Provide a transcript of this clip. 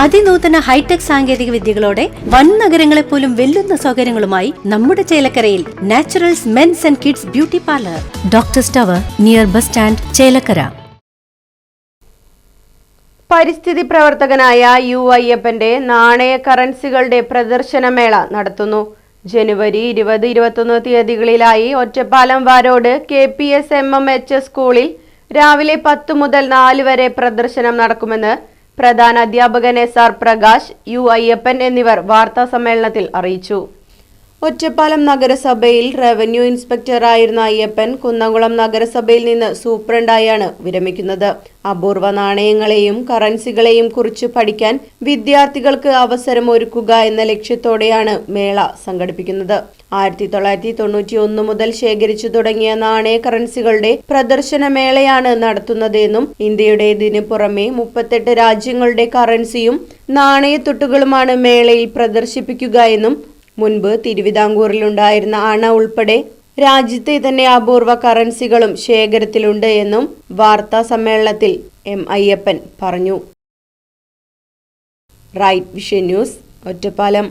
അതിനൂതന hi tech സാങ്കേതിക വിദ്യകളോടെ വൻ നഗരങ്ങളെ പോലും വെല്ലുന്ന സൗകര്യങ്ങളുമായി നമ്മുടെ ചേലക്കരയിൽ naturals men's and kids beauty parlour, doctors tower, near bus stand, Chelakkara. പരിസ്ഥിതി പ്രവർത്തകനായ യു അയ്യപ്പന്റെ നാണയ കറൻസികളുടെ പ്രദർശനമേള നടത്തുന്നു. ജനുവരി 20-21 തീയതികളിലായി ഒറ്റപ്പാലം വാരോട് KPSMMH സ്കൂളിൽ രാവിലെ 10 മുതൽ 4 വരെ പ്രദർശനം നടക്കുമെന്ന് പ്രധാന അധ്യാപകൻ SR പ്രകാശ്, യു അയ്യപ്പൻ എന്നിവർ വാർത്താസമ്മേളനത്തിൽ അറിയിച്ചു. ഒറ്റപ്പാലം നഗരസഭയിൽ റവന്യൂ ഇൻസ്പെക്ടറായിരുന്ന അയ്യപ്പൻ കുന്നംകുളം നഗരസഭയിൽ നിന്ന് സൂപ്രണ്ടായാണ് വിരമിക്കുന്നത്. അപൂർവ നാണയങ്ങളെയും കറൻസികളെയും കുറിച്ച് പഠിക്കാൻ വിദ്യാർത്ഥികൾക്ക് അവസരമൊരുക്കുക എന്ന ലക്ഷ്യത്തോടെയാണ് മേള സംഘടിപ്പിക്കുന്നത്. 1991 മുതൽ ശേഖരിച്ചു തുടങ്ങിയ നാണയ കറൻസികളുടെ പ്രദർശന മേളയാണ് നടത്തുന്നതെന്നും ഇന്ത്യയുടെ ഇതിനു പുറമെ 38 രാജ്യങ്ങളുടെ കറൻസിയും നാണയത്തുട്ടുകളുമാണ് മേളയിൽ പ്രദർശിപ്പിക്കുക എന്നും മുൻപ് തിരുവിതാംകൂറിലുണ്ടായിരുന്ന അണ ഉൾപ്പെടെ രാജ്യത്തെ തന്നെ അപൂർവ കറൻസികളും ശേഖരത്തിലുണ്ട് എന്നും വാർത്താ സമ്മേളനത്തിൽ അയ്യപ്പൻ പറഞ്ഞു. Right vision news, Ottapalam.